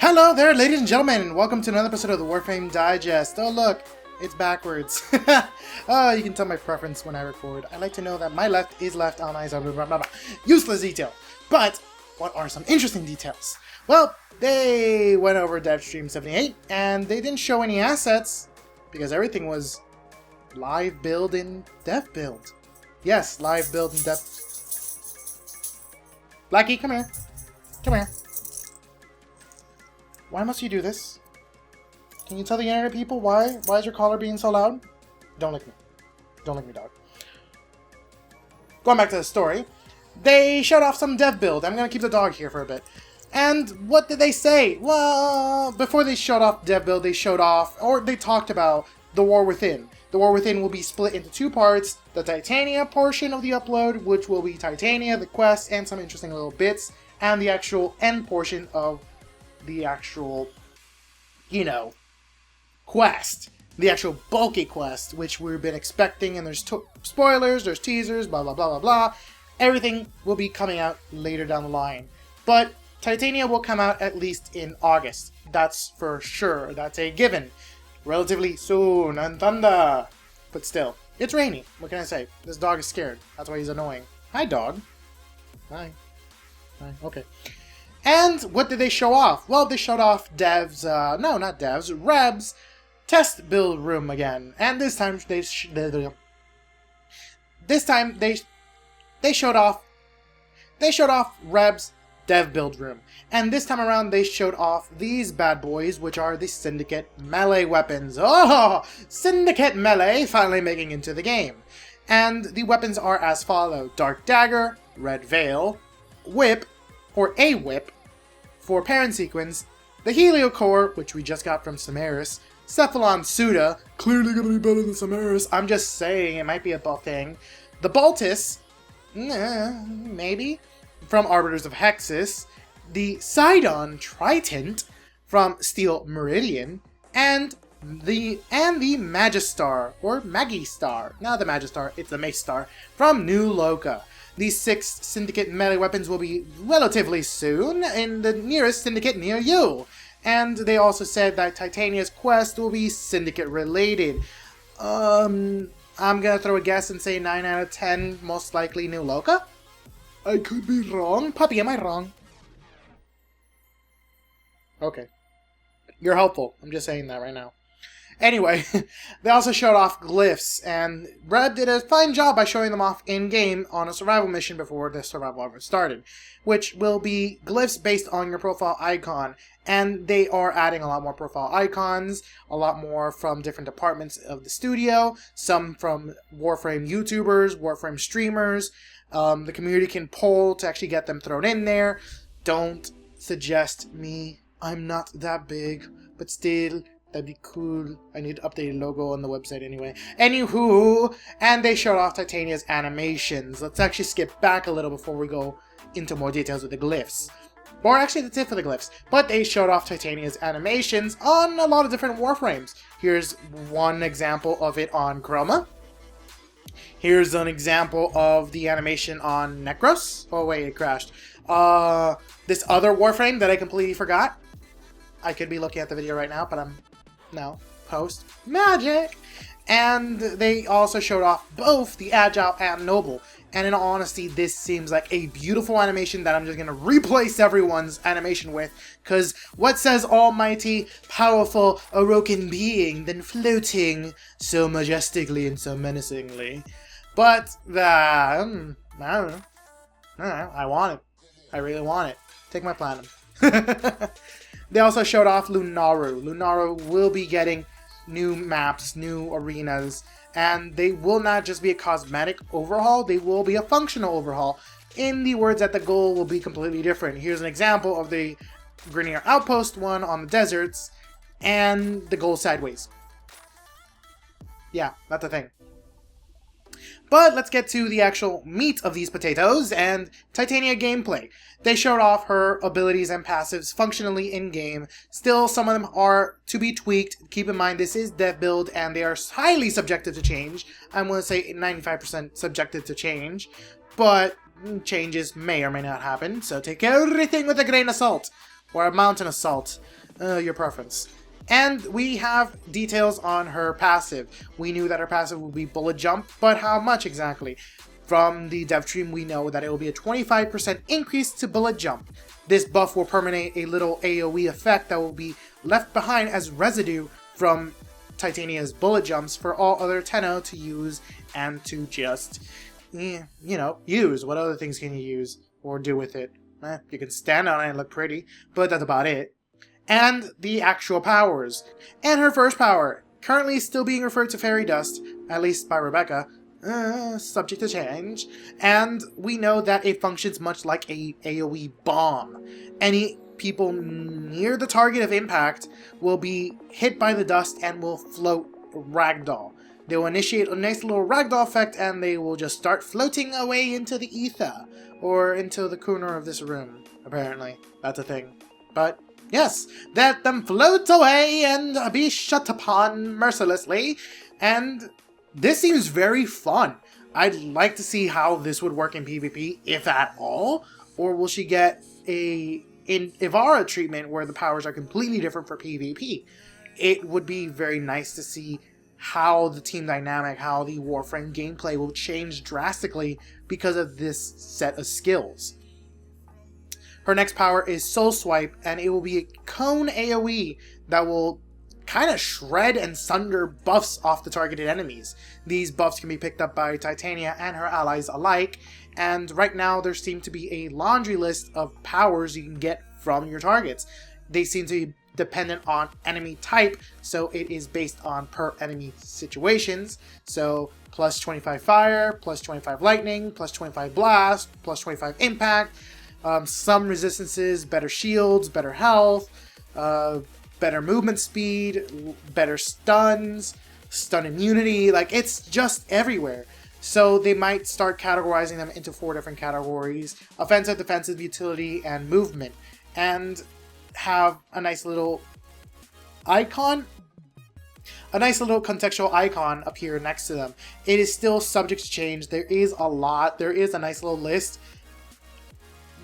Hello there, ladies and gentlemen, and welcome to another episode of the Warframe Digest. Oh look, it's backwards. Oh, you can tell my preference when I record. I like to know that my left is left, all eyes are blah, blah, blah. Useless detail. But what are some interesting details? Well, they went over Devstream 78, and they didn't show any assets because everything was live build in dev build. Yes, live build in dev. Blackie, come here. Come here. Why must you do this? Can you tell the internet people why? Why is your collar being so loud? Don't lick me. Don't lick me, dog. Going back to the story, they showed off some dev build. I'm gonna keep the dog here for a bit. And what did they say? Well, before they showed off dev build, they showed off, or they talked about the War Within. The War Within will be split into two parts. The Titania portion of the upload, which will be Titania, the quest, and some interesting little bits. And the actual end portion of the actual, quest. The actual bulky quest, which we've been expecting, and there's spoilers, there's teasers, blah, blah, blah, blah, blah. Everything will be coming out later down the line. But Titania will come out at least in August. That's for sure. That's a given. Relatively soon, and thunder. But still, it's rainy. What can I say? This dog is scared. That's why he's annoying. Hi, dog. Hi. Hi. Okay. And what did they show off? Well, they showed off Reb's test build room again. And this time they showed off Reb's dev build room. And this time around they showed off these bad boys, which are the Syndicate melee weapons. Oh, Syndicate melee finally making into the game. And the weapons are as follow: Dark Dagger, Red Veil, Whip, or a whip, for parent sequence, the Heliocore, which we just got from Samaris, Cephalon Suda, clearly gonna be better than Samaris, I'm just saying, it might be a thing, the Baltus, maybe, from Arbiters of Hexus, the Sidon Tritant from Steel Meridian, and the Magistar, or Magistar, not the Magistar, it's the Magistar, from New Loka. These 6 Syndicate melee weapons will be relatively soon in the nearest Syndicate near you. And they also said that Titania's quest will be Syndicate related. I'm gonna throw a guess and say 9 out of 10, most likely New Loka? I could be wrong. Puppy, am I wrong? Okay. You're helpful. I'm just saying that right now. Anyway, they also showed off Glyphs, and Red did a fine job by showing them off in-game on a survival mission before the survival ever started, which will be Glyphs based on your profile icon, and they are adding a lot more profile icons, a lot more from different departments of the studio, some from Warframe YouTubers, Warframe streamers. The community can poll to actually get them thrown in there. Don't suggest me. I'm not that big, but still, that'd be cool. I need to update the logo on the website anyway. Anywho, and they showed off Titania's animations. Let's actually skip back a little before we go into more details with the glyphs. Or actually, that's it for the glyphs. But they showed off Titania's animations on a lot of different Warframes. Here's one example of it on Chroma. Here's an example of the animation on Nekros. Oh wait, it crashed. This other Warframe that I completely forgot. I could be looking at the video right now, but I'm... No. Post. Magic! And they also showed off both the Agile and Noble. And in all honesty, this seems like a beautiful animation that I'm just going to replace everyone's animation with. Because what says almighty, powerful, Orokin being than floating so majestically and so menacingly? But, I don't know. I want it. I really want it. Take my platinum. They also showed off Lunaro. Lunaro will be getting new maps, new arenas, and they will not just be a cosmetic overhaul, they will be a functional overhaul. In the words that the goal will be completely different. Here's an example of the Grenier Outpost one on the deserts, and the goal sideways. Yeah, that's the thing. But let's get to the actual meat of these potatoes and Titania gameplay. They showed off her abilities and passives functionally in-game. Still, some of them are to be tweaked. Keep in mind, this is dev build and they are highly subjective to change. I'm going to say 95% subjective to change. But changes may or may not happen, so take everything with a grain of salt. or a mountain assault, your preference. And we have details on her passive. We knew that her passive would be bullet jump, but how much exactly? From the Devstream, we know that it will be a 25% increase to bullet jump. This buff will permeate a little AoE effect that will be left behind as residue from Titania's bullet jumps for all other Tenno to use and to just, you know, use. What other things can you use or do with it? You can stand on it and look pretty, but that's about it. And the actual powers. And her first power, currently still being referred to Fairy Dust, at least by Rebecca, subject to change, and we know that it functions much like a AoE bomb. Any people near the target of impact will be hit by the dust and will float ragdoll. They will initiate a nice little ragdoll effect and they will just start floating away into the ether, or into the corner of this room, apparently. That's a thing. But yes, let them float away and be shut upon mercilessly, and this seems very fun. I'd like to see how this would work in PvP, if at all. Or will she get a Ivara treatment where the powers are completely different for PvP? It would be very nice to see how the team dynamic, how the Warframe gameplay will change drastically because of this set of skills. Her next power is Soul Swipe, and it will be a cone AoE that will kind of shred and sunder buffs off the targeted enemies. These buffs can be picked up by Titania and her allies alike, and right now there seems to be a laundry list of powers you can get from your targets. They seem to be dependent on enemy type, so it is based on per enemy situations. So plus 25 fire, plus 25 lightning, plus 25 blast, plus 25 impact, some resistances, better shields, better health, better movement speed, better stuns, stun immunity, like it's just everywhere. So they might start categorizing them into 4 different categories: offensive, defensive, utility, and movement, and have a nice little icon, a nice little contextual icon up here next to them. It is still subject to change. There is a lot, there is a nice little list.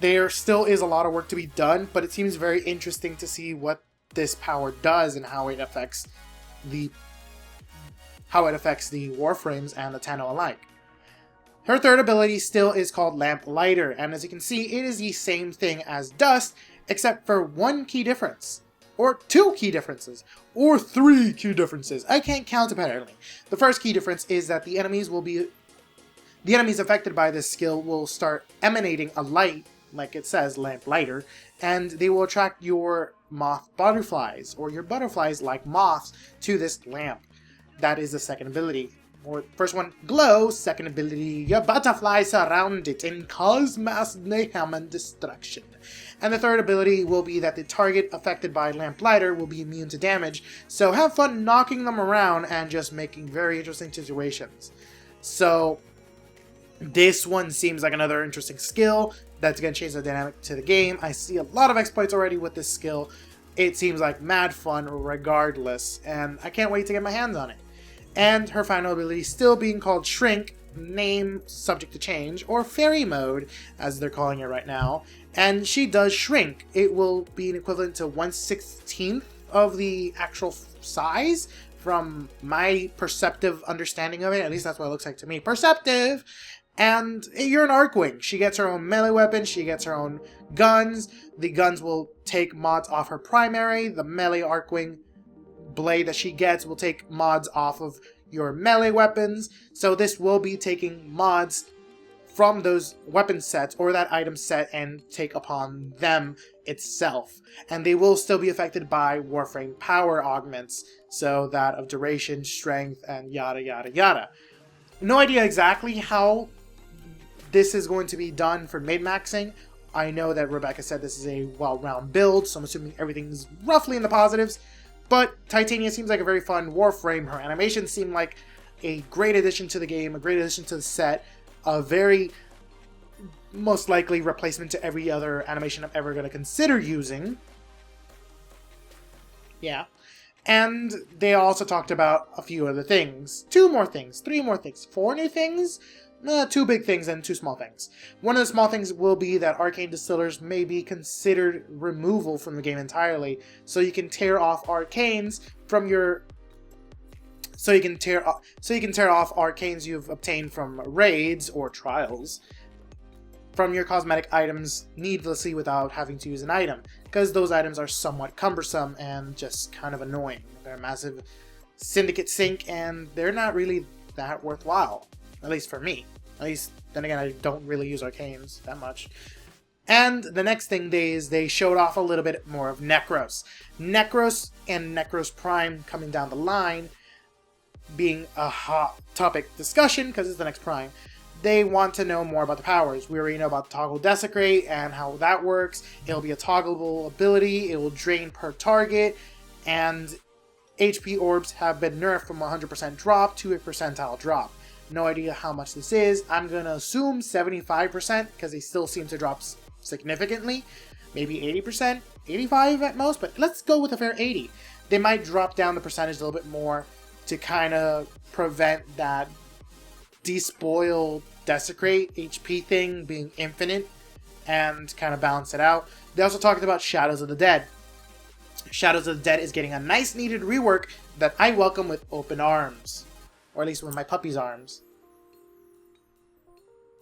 There still is a lot of work to be done, but it seems very interesting to see what this power does and how it affects the Warframes and the Tenno alike. Her third ability still is called Lamp Lighter, and as you can see, it is the same thing as Dust, except for one key difference, or 2 key differences, or 3 key differences. I can't count apparently. The first key difference is that the enemies affected by this skill will start emanating a light, like it says, Lamp Lighter, and they will attract your moth butterflies, or your butterflies like moths, to this lamp. That is the second ability. Or first one, Glow. Second ability, your butterflies surround it and cause mass mayhem and destruction. And the third ability will be that the target affected by Lamp Lighter will be immune to damage, so have fun knocking them around and just making very interesting situations. So this one seems like another interesting skill that's going to change the dynamic to the game. I see a lot of exploits already with this skill. It seems like mad fun regardless, and I can't wait to get my hands on it. And her final ability still being called Shrink, name subject to change, or Fairy Mode, as they're calling it right now. And she does shrink. It will be an equivalent to 1/16 of the actual size, from my perceptive understanding of it. At least that's what it looks like to me. Perceptive! And you're an Arcwing. She gets her own melee weapon, she gets her own guns. The guns will take mods off her primary. The melee Arcwing blade that she gets will take mods off of your melee weapons. So this will be taking mods from those weapon sets or that item set and take upon them itself. And they will still be affected by Warframe power augments, so that of duration, strength, and yada yada yada. No idea exactly how this is going to be done for min-maxing. I know that Rebecca said this is a well-round build, so I'm assuming everything's roughly in the positives. But Titania seems like a very fun Warframe. Her animations seem like a great addition to the game, a great addition to the set, a very most likely replacement to every other animation I'm ever going to consider using. Yeah. And they also talked about a few other things. 2 more things, 3 more things, 4 new things. Two big things and two small things. One of the small things will be that Arcane Distillers may be considered removal from the game entirely, so you can tear off Arcanes from your... So you can tear off Arcanes you've obtained from raids or trials from your cosmetic items needlessly without having to use an item, because those items are somewhat cumbersome and just kind of annoying. They're a massive Syndicate sink, and they're not really that worthwhile, at least for me. At least, then again, I don't really use Arcanes that much. And the next thing they showed off a little bit more of Nekros. Nekros and Nekros Prime coming down the line, being a hot topic discussion, because it's the next Prime. They want to know more about the powers. We already know about Toggle Desecrate and how that works. It'll be a toggleable ability. It will drain per target. And HP orbs have been nerfed from 100% drop to a percentile drop. No idea how much this is. I'm going to assume 75% because they still seem to drop significantly. Maybe 80%, 85% at most, but let's go with a fair 80%. They might drop down the percentage a little bit more to kind of prevent that despoil desecrate HP thing being infinite and kind of balance it out. They also talked about Shadows of the Dead. Shadows of the Dead is getting a nice needed rework that I welcome with open arms. Or at least with my puppy's arms.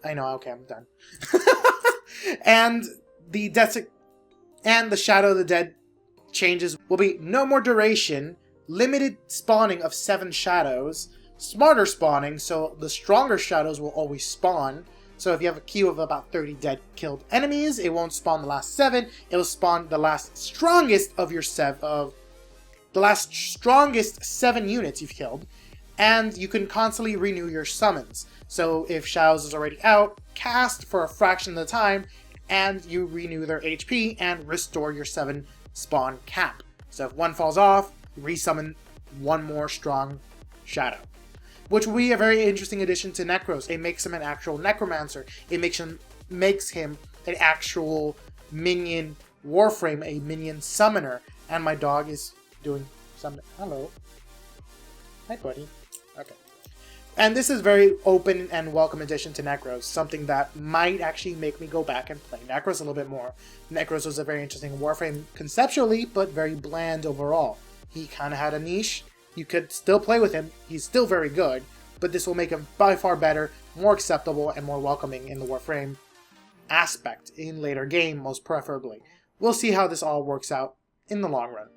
I know, okay, I'm done. And the Shadow of the Dead changes will be no more duration, limited spawning of 7 shadows, smarter spawning, so the stronger shadows will always spawn. So if you have a queue of about 30 dead killed enemies, it won't spawn the last 7. It'll spawn the last strongest of your strongest 7 units you've killed, and you can constantly renew your summons. So if Shadows is already out, cast for a fraction of the time, and you renew their HP and restore your 7 spawn cap. So if one falls off, resummon one more strong shadow, which will be a very interesting addition to Nekros. It makes him an actual necromancer. It makes him an actual minion Warframe, a minion summoner. And my dog is doing something. Hello. Hi, buddy. Okay. And this is very open and welcome addition to Nekros, something that might actually make me go back and play Nekros a little bit more. Nekros was a very interesting Warframe conceptually, but very bland overall. He kind of had a niche. You could still play with him. He's still very good, but this will make him by far better, more acceptable, and more welcoming in the Warframe aspect in later game, most preferably. We'll see how this all works out in the long run.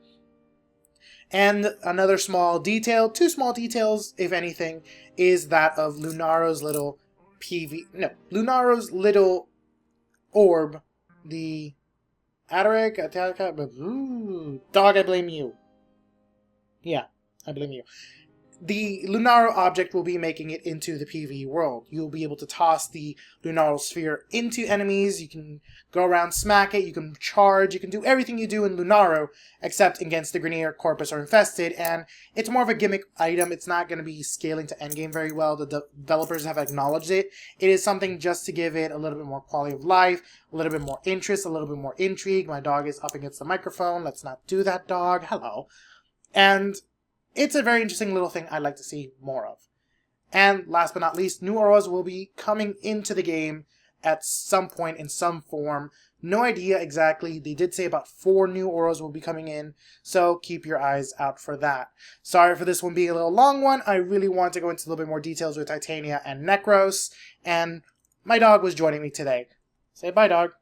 And another small detail, 2 small details, if anything, is that of Lunaro's little Lunaro's little orb, the Ataric, dog, I blame you. Yeah. I blame you. The Lunaro object will be making it into the PvE world. You'll be able to toss the Lunaro sphere into enemies. You can go around, smack it. You can charge. You can do everything you do in Lunaro, except against the Grenier, Corpus, or Infested. And it's more of a gimmick item. It's not going to be scaling to endgame very well. The developers have acknowledged it. It is something just to give it a little bit more quality of life, a little bit more interest, a little bit more intrigue. My dog is up against the microphone. Let's not do that, dog. Hello. And it's a very interesting little thing I'd like to see more of. And last but not least, new auras will be coming into the game at some point in some form. No idea exactly. They did say about 4 new auras will be coming in, so keep your eyes out for that. Sorry for this one being a little long one. I really want to go into a little bit more details with Titania and Nekros, and my dog was joining me today. Say bye, dog.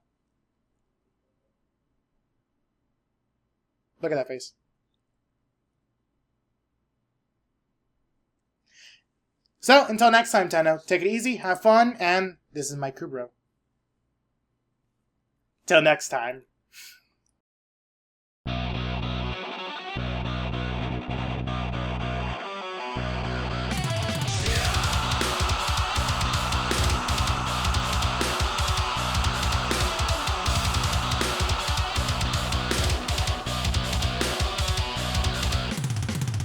Look at that face. So, until next time, Tenno, take it easy, have fun, and this is my Kubro. Till next time.